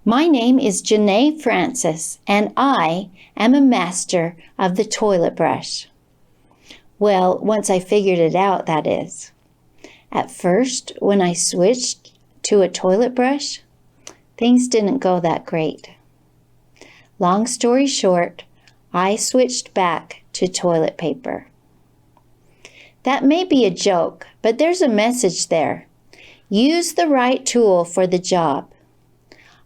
My name is Janae Francis, and I am a master of the toilet brush. Well, once I figured it out, that is. At first, when I switched to a toilet brush, things didn't go that great. Long story short, I switched back to toilet paper. That may be a joke, but there's a message there. Use the right tool for the job.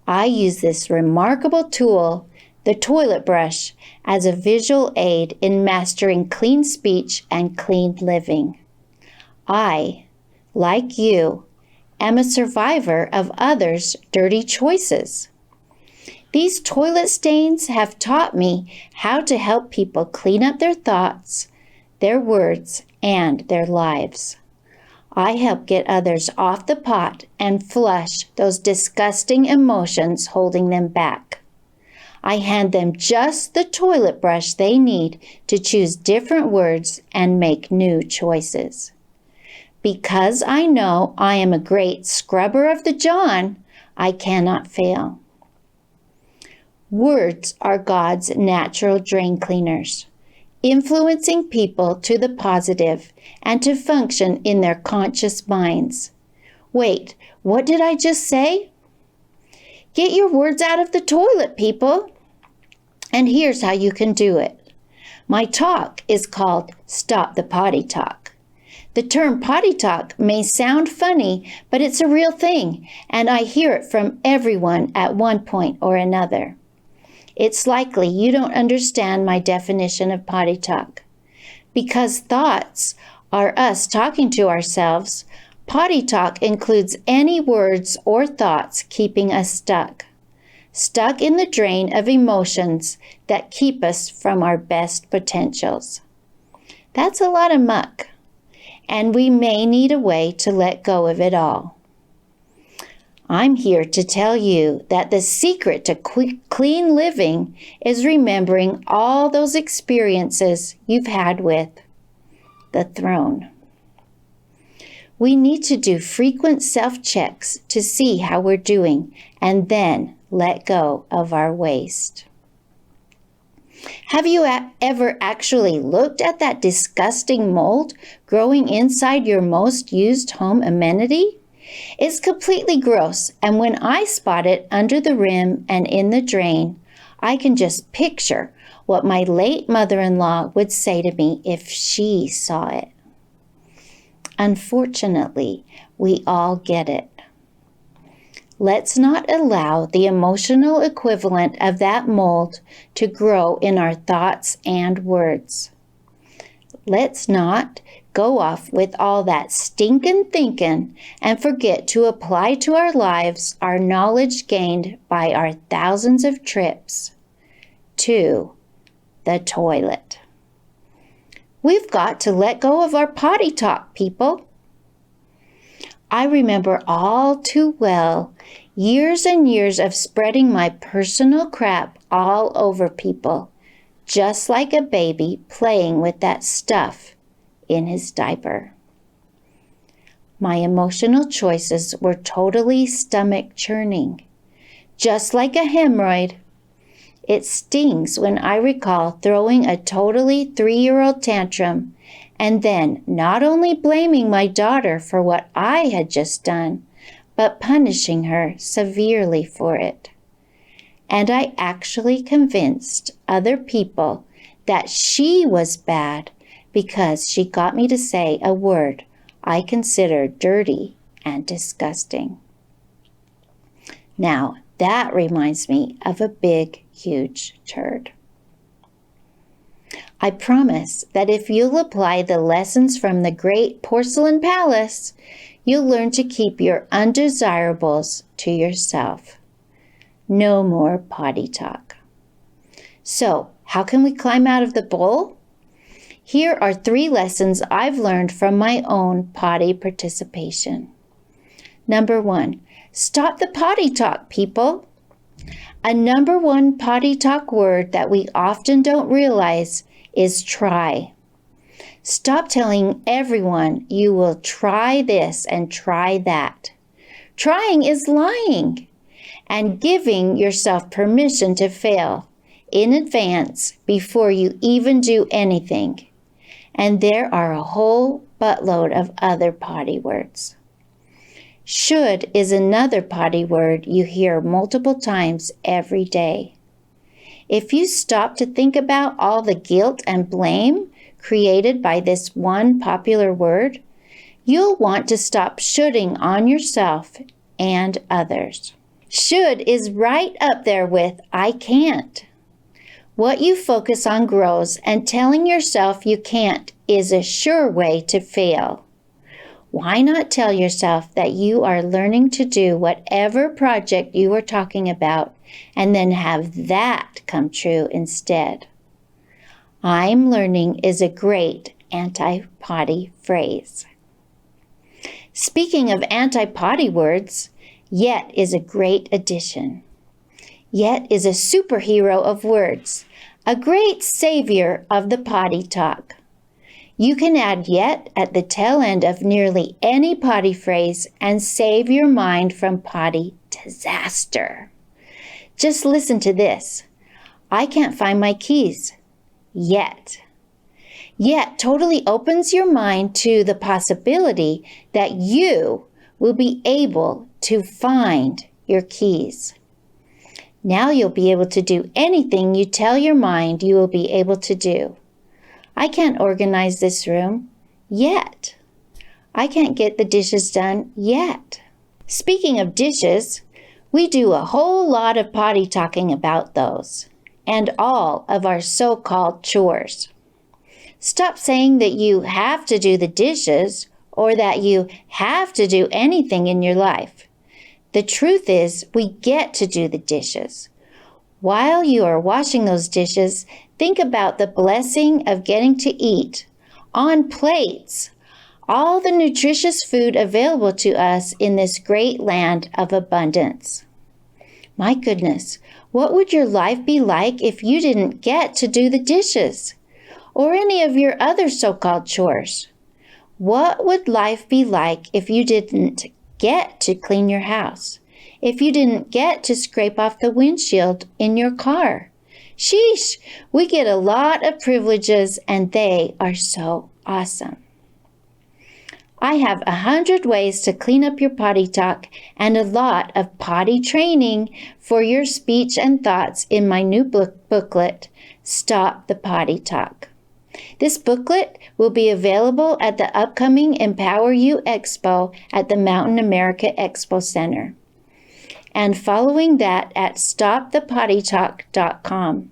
I use this remarkable tool, the toilet brush, as a visual aid in mastering clean speech and clean living. I, like you, am a survivor of others' dirty choices. These toilet stains have taught me how to help people clean up their thoughts, their words, and their lives. I help get others off the pot and flush those disgusting emotions holding them back. I hand them just the toilet brush they need to choose different words and make new choices. Because I know I am a great scrubber of the John, I cannot fail. Words are God's natural drain cleaners, influencing people to the positive and to function in their conscious minds. Wait, what did I just say? Get your words out of the toilet, people. And here's how you can do it. My talk is called Stop the Potty Talk. The term potty talk may sound funny, but it's a real thing, and I hear it from everyone at one point or another. It's likely you don't understand my definition of potty talk. Because thoughts are us talking to ourselves, potty talk includes any words or thoughts keeping us stuck in the drain of emotions that keep us from our best potentials. That's a lot of muck, and we may need a way to let go of it all. I'm here to tell you that the secret to clean living is remembering all those experiences you've had with the throne. We need to do frequent self-checks to see how we're doing and then let go of our waste. Have you ever actually looked at that disgusting mold growing inside your most used home amenity? It's completely gross, and when I spot it under the rim and in the drain, I can just picture what my late mother-in-law would say to me if she saw it. Unfortunately, we all get it. Let's not allow the emotional equivalent of that mold to grow in our thoughts and words. Let's not go off with all that stinkin' thinking and forget to apply to our lives our knowledge gained by our thousands of trips to the toilet. We've got to let go of our potty talk, people. I remember all too well years and years of spreading my personal crap all over people, just like a baby playing with that stuff in his diaper. My emotional choices were totally stomach churning. Just like a hemorrhoid, it stings when I recall throwing a totally 3-year-old tantrum and then not only blaming my daughter for what I had just done, but punishing her severely for it. And I actually convinced other people that she was bad because she got me to say a word I consider dirty and disgusting. Now, that reminds me of a big, huge turd. I promise that if you'll apply the lessons from the great porcelain palace, you'll learn to keep your undesirables to yourself. No more potty talk. So, how can we climb out of the bowl? Here are 3 lessons I've learned from my own potty participation. Number 1, stop the potty talk, people. A number 1 potty talk word that we often don't realize is try. Stop telling everyone you will try this and try that. Trying is lying. and giving yourself permission to fail in advance before you even do anything. And there are a whole buttload of other potty words. Should is another potty word you hear multiple times every day. If you stop to think about all the guilt and blame created by this one popular word, you'll want to stop shoulding on yourself and others. Should is right up there with I can't. What you focus on grows, and telling yourself you can't is a sure way to fail. Why not tell yourself that you are learning to do whatever project you are talking about and then have that come true instead? I'm learning is a great anti-potty phrase. Speaking of anti-potty words, yet is a great addition. Yet is a superhero of words, a great savior of the potty talk. You can add yet at the tail end of nearly any potty phrase and save your mind from potty disaster. Just listen to this. I can't find my keys. Yet. Yet totally opens your mind to the possibility that you will be able to find your keys. Now you'll be able to do anything you tell your mind you will be able to do. I can't organize this room yet. I can't get the dishes done yet. Speaking of dishes, we do a whole lot of potty talking about those and all of our so-called chores. Stop saying that you have to do the dishes or that you have to do anything in your life. The truth is, we get to do the dishes. While you are washing those dishes, think about the blessing of getting to eat on plates all the nutritious food available to us in this great land of abundance. My goodness, what would your life be like if you didn't get to do the dishes or any of your other so-called chores? What would life be like if you didn't get to clean your house? If you didn't get to scrape off the windshield in your car? Sheesh, we get a lot of privileges and they are so awesome. I have 100 ways to clean up your potty talk and a lot of potty training for your speech and thoughts in my new booklet, Stop the Potty Talk. This booklet will be available at the upcoming Empower You Expo at the Mountain America Expo Center. And following that at stopthepottytalk.com.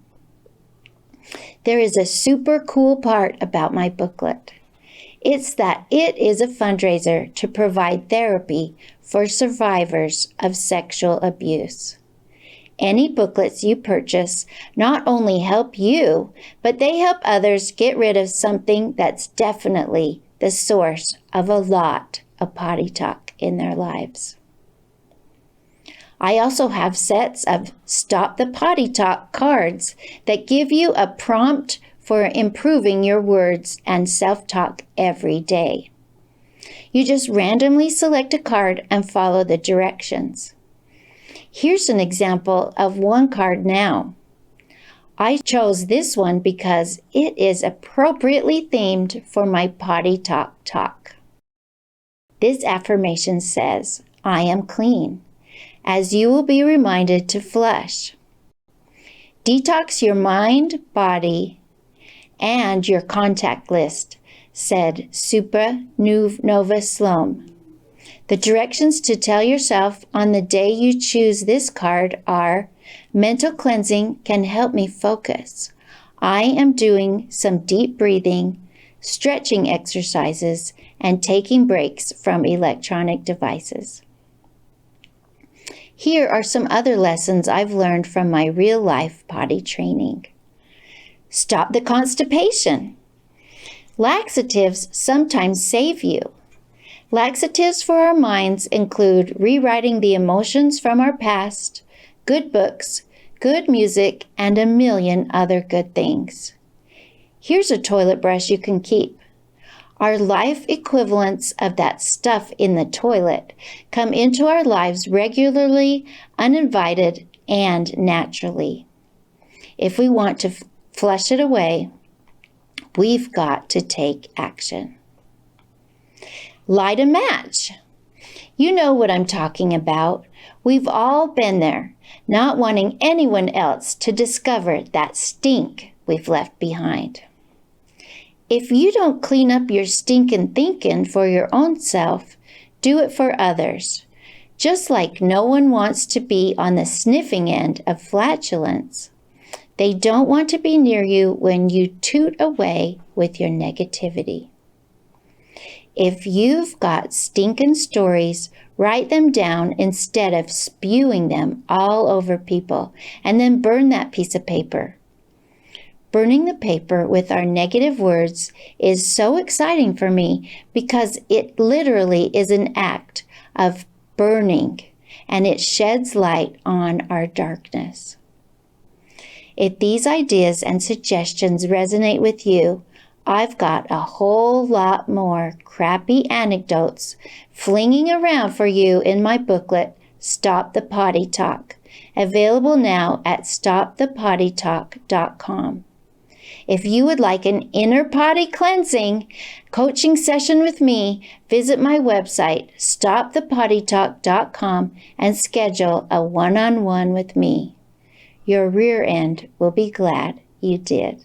There is a super cool part about my booklet. It's that it is a fundraiser to provide therapy for survivors of sexual abuse. Any booklets you purchase not only help you, but they help others get rid of something that's definitely the source of a lot of potty talk in their lives. I also have sets of Stop the Potty Talk cards that give you a prompt for improving your words and self-talk every day. You just randomly select a card and follow the directions. Here's an example of one card now. I chose this one because it is appropriately themed for my potty talk. This affirmation says, I am clean, as you will be reminded to flush. Detox your mind, body, and your contact list, said Supra Nova Sloan. The directions to tell yourself on the day you choose this card are, mental cleansing can help me focus. I am doing some deep breathing, stretching exercises, and taking breaks from electronic devices. Here are some other lessons I've learned from my real-life potty training. Stop the constipation. Laxatives sometimes save you. Laxatives for our minds include rewriting the emotions from our past, good books, good music, and a million other good things. Here's a toilet brush you can keep. Our life equivalents of that stuff in the toilet come into our lives regularly, uninvited, and naturally. If we want to flush it away, we've got to take action. Light a match. You know what I'm talking about. We've all been there, not wanting anyone else to discover that stink we've left behind. If you don't clean up your stinkin' thinking for your own self, do it for others. Just like no one wants to be on the sniffing end of flatulence, they don't want to be near you when you toot away with your negativity. If you've got stinking stories, write them down instead of spewing them all over people, and then burn that piece of paper. Burning the paper with our negative words is so exciting for me because it literally is an act of burning, and it sheds light on our darkness. If these ideas and suggestions resonate with you, I've got a whole lot more crappy anecdotes flinging around for you in my booklet, Stop the Potty Talk, available now at stopthepottytalk.com. If you would like an inner potty cleansing coaching session with me, visit my website, stopthepottytalk.com, and schedule a one-on-one with me. Your rear end will be glad you did.